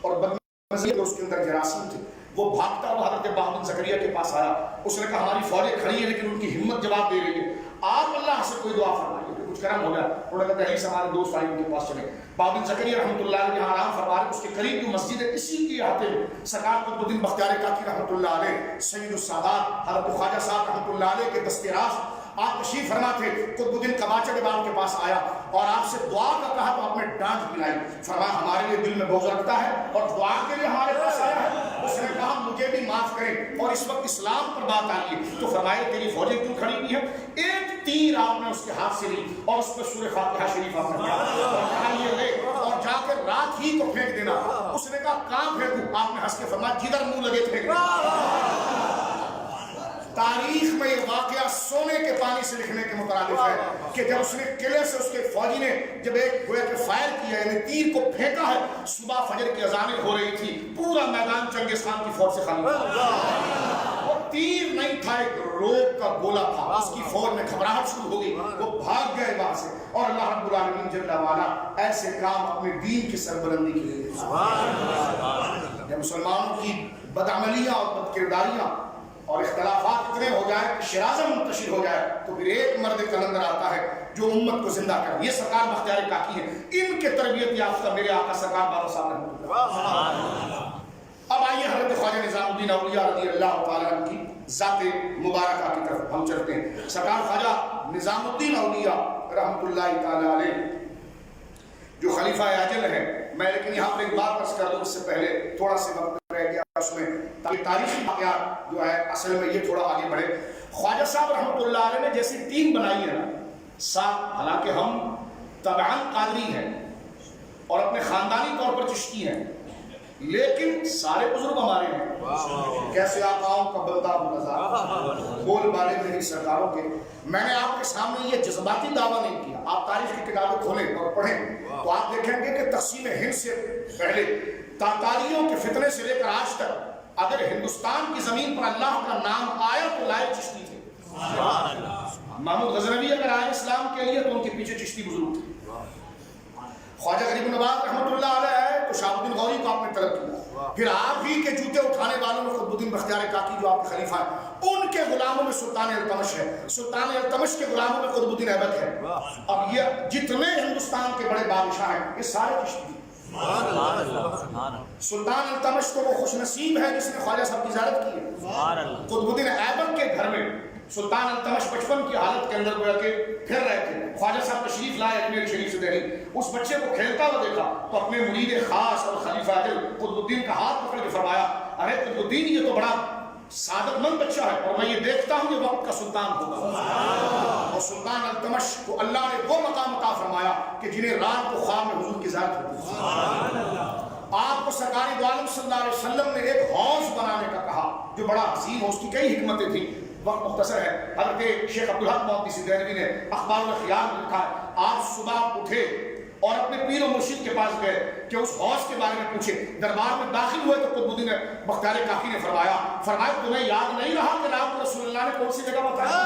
Speaker 1: اور بدمزی اس کے اندر جراثیم تھے. وہ بھاگتا ہوا حضرت بہاؤالدین زکریہ کے پاس آیا. اس نے کہا ہماری فوجیں کھڑی ہیں لیکن ان کی ہمت جواب دے رہی ہے. آپ اللہ سے کوئی دعا فرمائیے کہ کچھ کرم ہو جائے. انہوں نے کہا دہلی سے ہمارے دوست آئے ان کے پاس چلے. بابن زکریا رحمۃ اللہ علیہ جہاں آرام فرما رہے اس کے قریب جو مسجد ہے اسی کے احاطے میں سرکار قطب الدین بختیار کاکی رحمۃ اللہ علیہ, سید السادات حضرت خواجہ صاحب رحمۃ اللہ علیہ کے دست راست آپ تشریف فرما تھے. قطب الدین کماچہ کے باغ کے پاس آیا اور آپ سے دعا کا کہا تو آپ نے ڈانٹ پلائی. فرمایا ہمارے لیے دل میں بغض رکھتا ہے اور دعا کے لیے ہمارے پاس آیا ہے. اس نے کہا مجھے بھی معاف کریں اور اس وقت اسلام پر بات آئی ہے تو فرمایا تیری فوجیں کیوں کھڑی ہوئی ہے. ایک تیر آپ نے اس کے ہاتھ سے لی اور اس پہ سورہ فاتحہ شریف آپ نے پڑھا اور کہا یہ لے اور جا کے رات ہی کو پھینک دینا. اس نے کہا کہاں پھینکوں؟ آپ نے ہنس کے فرمایا جدھر منہ لگے پھینک دینا. تاریخ میں یہ واقعہ سونے کے پانی سے لکھنے کے مترادف ہے کہ جب اس نے قلعے سے اس کے فوجی نے جب ایک گویا کہ فائر کیا یعنی تیر کو پھینکا ہے, صبح فجر کی اذانیں ہو رہی تھی, پورا میدان چنگیز خان کی فوج سے خالی تھا. وہ تیر نہیں تھا, ایک روپ کا گولا تھا. اس کی فوج میں گھبراہٹ شروع ہو گئی, وہ بھاگ گئے وہاں سے. اور اللہ رب العالمین جل وعلا ایسے کام اپنے دین کی سربلندی کے لیے جب مسلمانوں کی بدعملیاں اور بدکرداریاں اور اختلافات اتنے ہو جائے کہ شرازہ منتشر ہو جائے تو پھر ایک مرد کلندر آتا ہے جو امت کو زندہ کرے. یہ سرکار بختیار کاکی ہے. ان کے تربیت یافتہ میرے آقا سرکار بابا صاحب نے. اب آئیے حضرت خواجہ نظام الدین اولیاء رضی اللہ تعالیٰ عنہ کی ذات مبارکہ کی طرف ہم چلتے ہیں. سرکار خواجہ نظام الدین اولیاء رحمۃ اللہ تعالیٰ علیہ جو خلیفہ اجل ہے, میں لیکن یہاں پر ایک بات عرض کر دوں اس سے پہلے تھوڑا سا وقت رہ گیا اس میں تاکہ تاریخی واقعات جو ہے اصل میں یہ تھوڑا آگے بڑھے. خواجہ صاحب رحمۃ اللہ علیہ نے جیسی ٹیم بنائی ہے نا ساتھ, حالانکہ ہم طبعاً قادری ہیں اور اپنے خاندانی طور پر چشتی ہیں لیکن سارے بزرگ ہمارے ہیں. کیسے آقاؤں کا بندہ نظارہ بول بالے میری سرکاروں کے. میں نے آپ کے سامنے یہ جذباتی دعویٰ نہیں کیا. آپ تاریخ کی کتابیں کھولیں اور پڑھیں تو آپ دیکھیں گے کہ تقسیم ہند سے پہلے تاتاریوں کے فتنے سے لے کر آج تک اگر ہندوستان کی زمین پر اللہ کا نام آیا تو لائے چشتی تھے. محمود غزنوی اگر آئے اسلام کے لیے تو ان کے پیچھے چشتی بزرگ تھے. خواجہ غریب نواز رحمۃ اللہ علیہ ہے تو شہاب الدین غوری کو آپ نے طلب کیا. پھر آپ ہی کے جوتے اٹھانے والوں میں قطب الدین بختیار کاکی جو آپ کے خلیفہ ہیں ان کے غلاموں میں سلطان التمش ہے. سلطان التمش کے غلاموں میں قطب الدین ایبک ہے. اب یہ جتنے ہندوستان کے بڑے بادشاہ ہیں یہ سارے چشتی. سلطان التمش تو وہ خوش نصیب ہے جس نے خواجہ صاحب کی زیارت کی ہے. قطب الدین ایبک کے گھر میں سلطان التمش بچپن کی حالت کے اندر گویا کہ پھر رہے تھے. خواجہ صاحب تشریف لائے اجمیر شریف سے دہلی. اس بچے کو کھیلتا ہوا دیکھا تو اپنے مرید خاص اور خلیفہ اجل قطب الدین کا ہاتھ پکڑ کے فرمایا ارے قطب الدین یہ تو بڑا سعادت مند بچہ ہے اور میں یہ دیکھتا ہوں یہ وقت کا سلطان ہوگا. اور سلطان التمش کو اللہ نے وہ مقام عطا فرمایا کہ جنہیں رات کو خواب میں حضور کی ذات ہوتی. آپ کو سرکار دو عالم صلی اللہ علیہ وسلم نے ایک حوض بنانے کا کہا جو بڑا عظیم ہو. اس کی کئی حکمتیں تھیں, وقت مختصر ہے. حضرت شیخ عبدالحق محدث دہلوی نے اخبار الخیال میں لکھا ہے آپ صبح اٹھے اور اپنے پیر و مرشد کے پاس گئے کہ اس حوض کے بارے میں پوچھے. دربار میں داخل ہوئے تو قطب الدین بختیار کاکی نے فرمایا تمہیں یاد نہیں رہا کہ آپ رسول اللہ نے کون سی جگہ بتایا.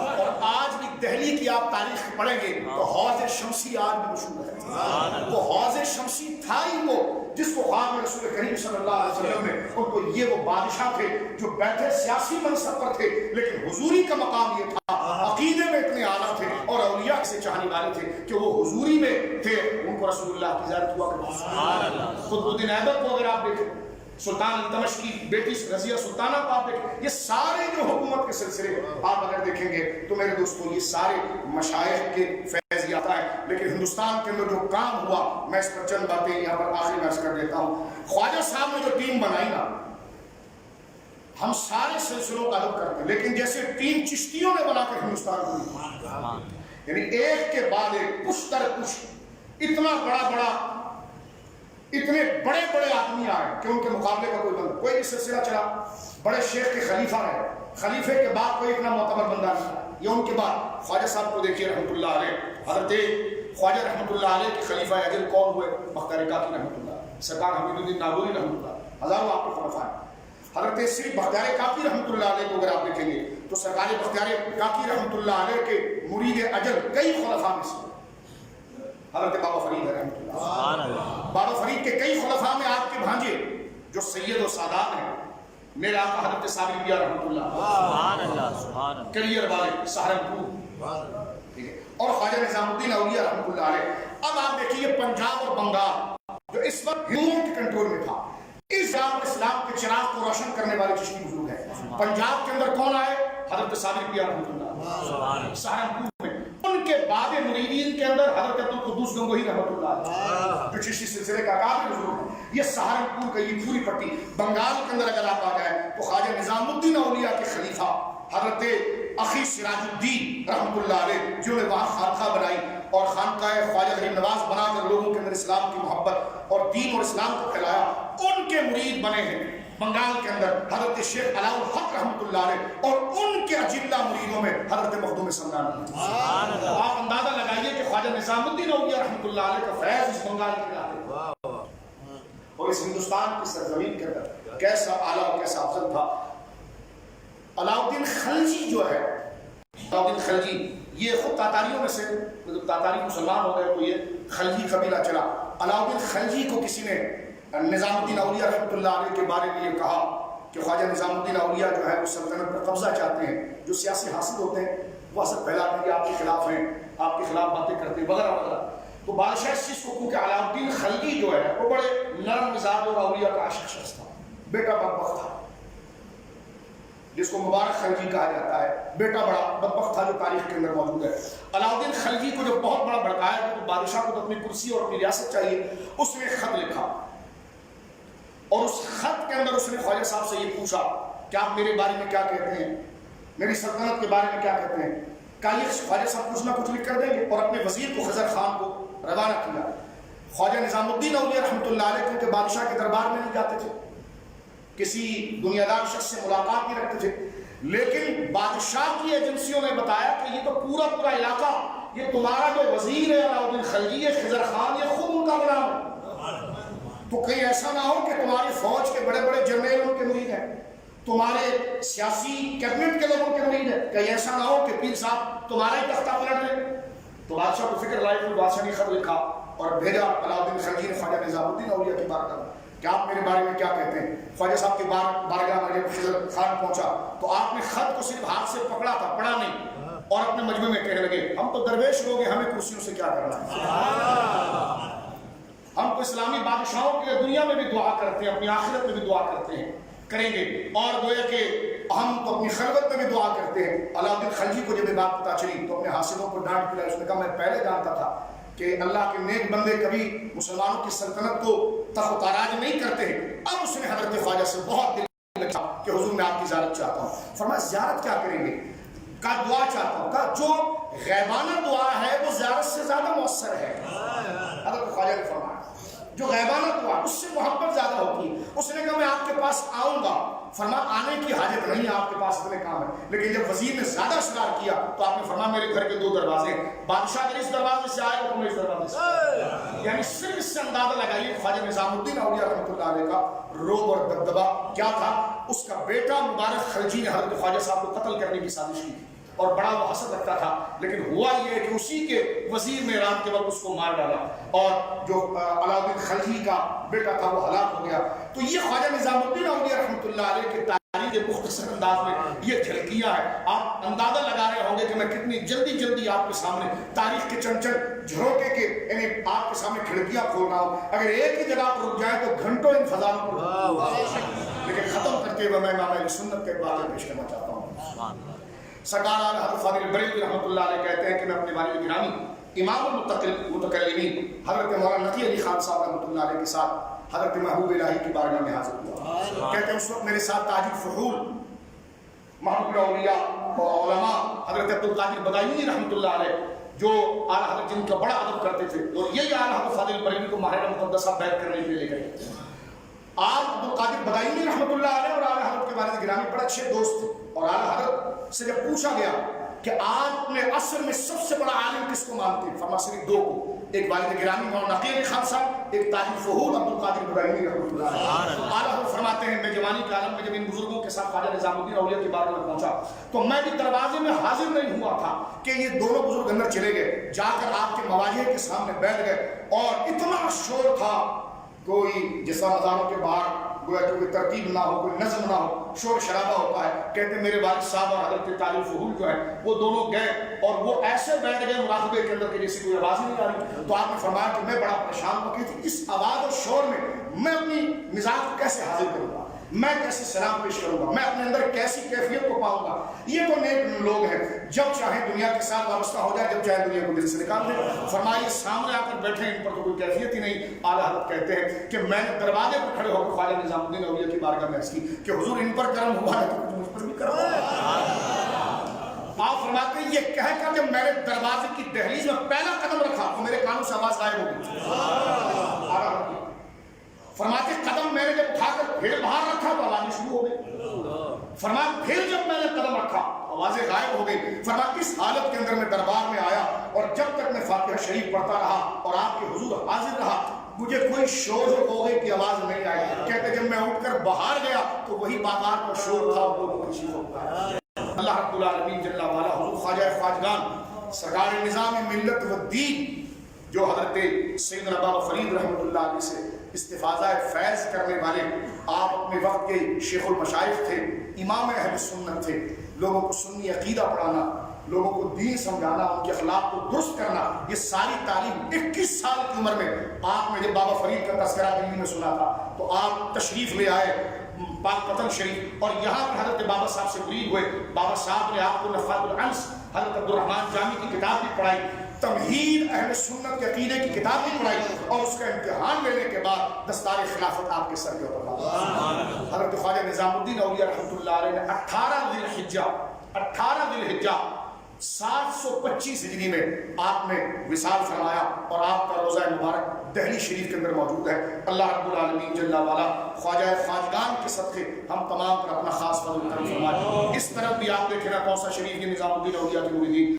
Speaker 1: اور آج بھی دہلی کی آپ تاریخ پڑھیں گے تو حوض شمسی آج بھی مشہور ہے. وہ حوض شمسی تھا ہی وہ جس کو خواب میں رسول کریم صلی اللہ علیہ وسلم نے ان کو یہ وہ بادشاہ تھے جو بیٹھے سیاسی منصب پر تھے لیکن حضوری کا مقام یہ تھا. عقیدے میں اتنے اعلیٰ تھے اور اولیاء سے چاہنے والے تھے کہ وہ حضوری میں تھے. ان کو رسول اللہ کی زیارت ہوا کرتی. قطب الدین ایبک کو اگر آپ دیکھیں, سلطان التمش کی بیٹی رضیہ سلطانہ کو آپ دیکھیں, یہ سارے جو حکومت کے سلسلے آپ اگر دیکھیں گے تو میرے دوستوں یہ سارے مشائخ کے فیض آتا ہے. لیکن ہندوستان کے اندر جو کام ہوا میں اس پر چند باتیں یہاں پر آخر میں عرض کر دیتا ہوں. خواجہ صاحب نے جو ٹیم بنائی نا ہم سارے سلسلوں کا ادب کرتے ہیں لیکن جیسے ٹیم چشتیوں نے بنا کر ہندوستان کو یعنی ایک کے بعد ایک کچھ در کچھ اتنا بڑا اتنے بڑے بڑے آدمی آئے کہ ان کے مقابلے کا کوئی بھی سلسلہ چلا. بڑے شیخ کے خلیفہ رہے, خلیفے کے بعد کوئی اتنا معتبر بندہ نہیں تھا. یہ ان کے بعد خواجہ صاحب کو دیکھیے رحمۃ اللہ علیہ. حضرت خواجہ رحمۃ اللہ علیہ کے خلیفہ اجل کون ہوئے؟ بختیار کاکی رحمۃ اللہ, سرکار حمید الدین ناگوری رحمۃ اللہ, ہزاروں آپ کے خلفاء ہیں. حضرت صرف بختیار کاکی رحمۃ اللہ علیہ کو اگر آپ دیکھیں گے تو سرکار بختیار کاکی رحمۃ اللہ علیہ کے مرید اجل کئی خلفاء میں سے حضرت بابا فرید رحمۃ اللہ. بابا فرید کے کئی خلفاء میں آپ کے بھانجے جو سید و سادات ہیں میرے آقا حضرت صابر بیا رحمۃ اللہ
Speaker 2: سبحان اللہ سبحان اللہ
Speaker 1: کلیئر والے سہارنپور، ٹھیک ہے، اور خواجہ نظام الدین اولیاء رحمۃ اللہ علیہ۔ اب آپ دیکھیے پنجاب اور بنگال جو اس وقت ہندوؤں کے کنٹرول میں تھا، اس اسلام کے چراغ کو روشن کرنے والے چشتی بزرگ ہیں۔ پنجاب کے اندر کون آئے؟ حضرت صابر بیا رحمۃ اللہ سہارنپور میں۔ ان کے بعد مریدین کے اندر حضرت عبدالقدوس گنگوہی رحمۃ اللہ علیہ جو چشتی سلسلے کا کافی بزرگ ہے۔ یہ سہارنپور کا یہ پوری پٹی بنگال کے اندر اگر آپ آ جائیں تو خواجہ نظام الدین اولیاء کے خلیفہ حضرت اخی سراج الدین رحمۃ اللہ علیہ جنہوں نے وہاں خانقاہ بنائی اور خانقاہ خواجہ غریب نواز بنا کر لوگوں کے اندر اسلام کی محبت اور دین اور اسلام کو پھیلایا، ان کے مرید بنے ہیں بنگال کے اندر حضرت شیخ علاء الحق رحمۃ اللہ علیہ، اور ان کے اجلہ مریدوں میں حضرت مخدوم سمدانی۔ آپ اندازہ لگائیے کہ خواجہ نظام الدین اولیاء رحمۃ اللہ علیہ کا فیض اس بنگال کے علاقے اور اس ہندوستان کی سرزمین کے اندر کیسا اعلیٰ اور کیسا افضل تھا۔ علاؤدین خلجی جو ہے، علاؤدین خلجی یہ خود تاتاریوں میں سے، جب تاتاری مسلمان ہو گئے تو یہ خلجی قبیلہ چلا۔ علاؤدین خلجی کو کسی نے نظام الدین اولیاء رحمۃ اللہ علیہ کے بارے میں یہ کہا کہ خواجہ نظام الدین اولیاء جو ہے وہ سلطنت پر قبضہ چاہتے ہیں، جو سیاسی حاصل ہوتے ہیں وہ اثر پھیلاتے ہیں کہ آپ کے خلاف ہیں، آپ کے خلاف باتیں کرتے ہیں وغیرہ وغیرہ۔ تو بادشاہ اس چیز کو کیونکہ علاؤدین خلجی جو ہے وہ بڑے نرم مزاج اور اولیاء کا عاشق شخص تھا، بیٹا بدبخت تھا جس کو مبارک خلجی کہا جاتا ہے، بیٹا بڑا بدبخت تھا جو تاریخ کے اندر موجود ہے۔ علاؤدین خلجی کو جو بہت بڑا بھڑکایا تو بادشاہ کو تو اپنی کرسی اور اپنی ریاست چاہیے، اس نے خط لکھا اور اس خط کے اندر اس نے خواجہ صاحب سے یہ پوچھا کہ آپ میرے بارے میں کیا کہتے ہیں، میری سلطنت کے بارے میں کیا کہتے ہیں۔ کہا یہ خواجہ صاحب کچھ نہ کچھ لکھ کر دیں گے، اور اپنے وزیر کو خضر خان کو روانہ کیا۔ خواجہ نظام الدین اولیاء رحمۃ اللہ علیہ کیونکہ بادشاہ کے دربار میں نہیں جاتے تھے، کسی دنیا دار شخص سے ملاقات نہیں رکھتے تھے، لیکن بادشاہ کی ایجنسیوں نے بتایا کہ یہ تو پورا علاقہ، یہ تمہارا جو وزیر ہے علاؤدین خلجی ہے خضر خان، یہ خود ان کا غلام ہے، تو کہیں ایسا نہ ہو کہ تمہاری فوج کے بڑے بڑے جنرل ان کے مرید ہیں، تمہارے سیاسی کیبنٹ کے لوگوں کے مرید ہیں، کہیں ایسا نہ ہو کہ پیر صاحب تمہارا ہی تختہ پلٹ لیں۔ تو بادشاہ کو فکر لائی، بادشاہ نے خط لکھا اور بھیجا علاؤدین خلجی نے خواجہ نظام الدین اولیاء کی بارگاہ میں کہ آپ میرے بارے میں کیا کہتے ہیں۔ خواجہ صاحب کی بارگاہ میں جب خضر خان پہنچا تو آپ نے خط کو صرف ہاتھ سے پکڑا تھا، پڑھا نہیں، اور اپنے مجمع میں کہنے لگے ہم تو درویش لوگ ہیں، ہمیں کرسیوں سے کیا کرنا ہے، ہم تو اسلامی بادشاہوں کے لیے دنیا میں بھی دعا کرتے ہیں، اپنی آخرت میں بھی دعا کرتے ہیں، کریں گے، اور گویا کہ ہم تو اپنی خلوت میں بھی دعا کرتے ہیں۔ علاؤدین خلجی کو جب یہ بات پتا چلی تو اپنے حاصلوں کو ڈانٹ پلائی، اس نے کہا میں پہلے جانتا تھا کہ اللہ کے نیک بندے کبھی مسلمانوں کی سلطنت کو تخت و تاراج نہیں کرتے ہیں۔ اب اس نے حضرت خواجہ سے بہت دل لگا کہ حضور میں آپ کی زیارت چاہتا ہوں۔ فرمایا زیارت کیا کریں گے؟ کہا دعا چاہتا ہوں۔ کہا جو غیبانہ دعا ہے وہ زیارت سے زیادہ مؤثر ہے۔ حضرت خواجہ نے فرمایا جو غیبانہ دعا اس سے محبت زیادہ ہوتی ہے۔ اس نے کہا میں آپ کے پاس آؤں گا، فرمایا آنے کی حاجت نہیں ہے، آپ کے پاس اتنے کام ہے۔ لیکن جب وزیر نے زیادہ اصرار کیا تو آپ نے فرمایا میرے گھر کے 2 دروازے ہیں، بادشاہ اگر اس دروازے سے آئے تو میں اس دروازے سے، یعنی صرف اس سے اندازہ لگائیے خواجہ نظام الدین اولیاء رحمۃ اللہ علیہ کا روب اور دبدبہ کیا تھا۔ اس کا بیٹا مبارک خلجی نے حضرت خواجہ صاحب کو قتل کرنے کی سازش کی اور بڑا وہ حسد رکھتا تھا، لیکن ہوا یہ کہ اسی کے وزیر نے رات کے وقت اس کو مار ڈالا اور جو علاؤدین خلجی کا بیٹا تھا وہ ہلاک ہو گیا۔ تو یہ خواجہ نظام الدین اولیاء رحمۃ اللہ علیہ کے تاریخ کے مختصر انداز میں یہ جھلکیاں ہیں۔ آپ اندازہ لگا رہے ہوں گے کہ میں کتنی جلدی آپ کے سامنے تاریخ کے چند جھروکے کے یعنی آپ کے سامنے کھڑکیاں کھول رہا ہوں۔ اگر ایک ہی جگہ پر رک جائیں تو گھنٹوں ان فضاؤں کو، لیکن ختم کرتے ہوئے میں امام اہل سنت کے باتیں پیش کرنا چاہتا ہوں۔ سرکار حضرت فاضل بریلوی رحمۃ اللہ علیہ کہتے ہیں کہ میں اپنے والد گرامی امام المتکلمین حضرت مولانا نقی علی خان صاحب رحمۃ اللہ علیہ کے ساتھ حضرت محبوب الہی کی بارگاہ میں حاضر ہوا۔ کہتے ہیں اس وقت میرے ساتھ تاج الفحول محبوب الاولیاء اور علماء حضرت عبدالقادر بدایونی رحمۃ اللہ علیہ جو اعلیٰ حضرت جن کا بڑا ادب کرتے تھے، اور یہی اعلیٰ حضرت فاضل بریلوی کو ماہرہ مقدسہ بیعت کرنے کے لیے لے گئے۔ آپ عبدالقادر بدایونی رحمۃ اللہ علیہ اور اعلیٰ حضرت کے والد گرامی بڑے اچھے دوست تھے، اور اعلیٰ حضرت سے جب پوچھا گیا کہ آپ اپنے عصر میں سب سے بڑا عالم کس کو مانتے ہیں، فرمایا صرف 2 کو، ایک والد گرامی مولانا نقی علی خان صاحب، ایک تاج الفحول عبدالقادر بدایونی رحمۃ اللہ علیہ۔ اعلیٰ حضرت فرماتے ہیں میں جوانی کے عالم میں جب ان بزرگوں کے ساتھ خواجہ نظام الدین اولیاء کی بارگاہ میں پہنچا تو میں بھی دروازے میں حاضر نہیں ہوا تھا کہ یہ دونوں بزرگ اندر چلے گئے، جا کر آپ کے مواجہ کے سامنے بیٹھ گئے، اور اتنا شور تھا کوئی جیسا مزاروں کے باہر گویا کہ کوئی ترتیب نہ ہو، کوئی نظم نہ ہو، شور شرابہ ہوتا ہے. کہتے ہیں میرے والد صاحب اور حضرت طالب فہول جو ہے وہ دونوں گئے اور وہ ایسے بیٹھ گئے مراقبے کے اندر کہ جیسے کوئی آواز ہی نہیں آ رہی. تو آپ نے فرمایا کہ میں بڑا پریشان ہوں کہ اس آواز اور شور میں اپنی مزاج کو کیسے حاضر کروں گا، میں کیسے سلام پیش کروں گا، میں اپنے اندر کیسی کیفیت کو پاؤں گا. یہ تو نیک لوگ ہیں، جب چاہیں دنیا کے ساتھ وابستہ ہو جائے، جب چاہیں دنیا کو دل سے نکال دیں. فرمائیے سامنے آ کر بیٹھے، ان پر تو کوئی کیفیت ہی نہیں. اعلیٰ حضرت کہتے ہیں کہ میں نے دروازے پر کھڑے ہو کر خواجہ نظام الدین اولیاء کی بارگاہ میں عرض کی کہ حضور ان پر کرم ہوا ہے تو کچھ مجھ پر بھی کرم ہوا. آپ فرماتے ہیں یہ کہہ کر جب میں نے دروازے کی دہلیز میں پہلا قدم رکھا تو میرے کانوں سے آواز غائب ہو گئی. فرماتے قدم میں نے جب اٹھا کر پھر باہر رکھا تو آوازیں شروع ہو گئی. فرمایا پھر جب میں نے قدم رکھا آوازیں غائب ہو گئی. فرمایا اس حالت کے اندر میں دربار میں آیا اور جب تک میں فاتحہ شریف پڑھتا رہا اور آپ کے حضور حاضر رہا مجھے کوئی شور ہو گئی کی آواز نہیں آئی. کہتے جب میں اٹھ کر باہر گیا تو وہی بازار کا شور تھا اور لوگوں کی چیخوں کا. اللہ رب العالمین جل وعلا حضور خواجہ خواجگان سرکار نظام ملت و دین جو حضرت سیدنا بابا فرید رحمۃ اللہ علیہ سے استفاضہ فیض کرنے والے، آپ اپنے وقت کے شیخ المشائخ تھے، امام اہل سنت تھے. لوگوں کو سنی عقیدہ پڑھانا، لوگوں کو دین سمجھانا، ان کے اخلاق کو درست کرنا، یہ ساری تعلیم 21 سال کی عمر میں آپ نے جب بابا فرید کا تذکرہ دلی میں سنا تھا تو آپ تشریف لے آئے پاک پتن شریف اور یہاں پر حضرت بابا صاحب سے مرید ہوئے. بابا صاحب نے آپ کو نفات العنس حضرت عبدالرحمن جامی کی کتاب بھی پڑھائی، تمہید اہل سنت کے عقیدے کی کتاب بھی پڑھائی اور اس کا امتحان لینے کے بعد دستار خلافت آپ کے سر کے اوپر. حضرت خواجہ نظام الدین اولیاء رحمۃ اللہ علیہ نے 18 ذی الحجہ 725 ہجری میں آپ نے وصال فرمایا اور آپ کا روضہ مبارک دہلی شریف کے اندر موجود ہے. اللہ رب العالمین جل وعلا خواجہ خواجگان کے صدقے ہم تمام پر اپنا خاص فضل کرم فرمائے. اس طرف بھی آپ دیکھیں نا کون سا شریف یہ نظام الدین اولیاء کے مریدین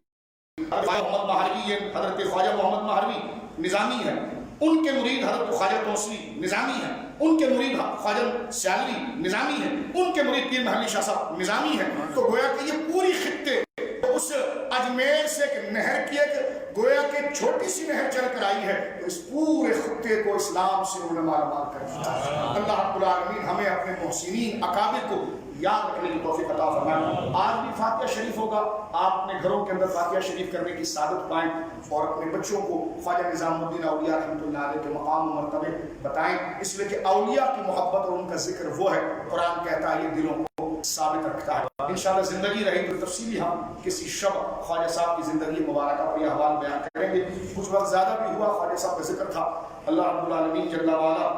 Speaker 1: محمد مہروی، حضرت خواجہ محمد مہروی نظامی ہے، ان کے مرید حضرت خواجہ توسلی نظامی ہے، ان کے مرید خواجہ سیالوی نظامی ہے، ان کے مرید پیر محلی شاہ صاحب نظامی ہے. تو گویا کہ یہ پوری خطے اس اجمیر سے ایک نہر کی ایک گویا کہ چھوٹی سی نہر چل کر آئی ہے تو اس پورے خطے کو اسلام سے انہوں نے مار مار کر دیا. اللہ رب العالمین ہمیں اپنے محسنین اکابر کو یاد رکھنے کی توفیق عطا فرمائے. آج بھی فاتحہ شریف ہوگا، آپ اپنے گھروں کے اندر فاتحہ شریف کرنے کی سعادت پائیں اور اپنے بچوں کو خواجہ نظام الدین اولیاء رحمۃ اللہ علیہ کے مقام و مرتبے بتائیں، اس لیے کہ اولیاء کی محبت اور ان کا ذکر وہ ہے قرآن کہتا ہے یہ دلوں کو ثابت رکھتا ہے. انشاءاللہ زندگی رہی تو تفصیلی ہم کسی شب خواجہ صاحب کی زندگی مبارکہ پر یہ احوال بیان کریں گے. کچھ وقت زیادہ بھی ہوا، خواجہ صاحب کا ذکر تھا. اللہ رب العالمین جل وعلا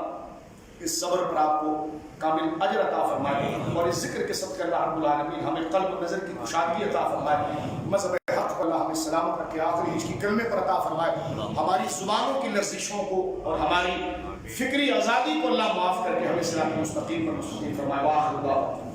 Speaker 1: اس صبر پر آپ کو کامل اجر عطا فرمائے اور اس ذکر کے صدقے اللہ رب العالمین ہمیں قلب و نظر کی کشادگی عطا فرمائے. مذہب حق پر اللہ ہمیں سلامت رکھے، آخری ہجری کی کلمے پر عطا فرمائے. ہماری زبانوں کی لرزشوں کو اور ہماری فکری آزادی کو اللہ معاف کر کے ہمیں صراط مستقیم پر مستقیم فرمائے.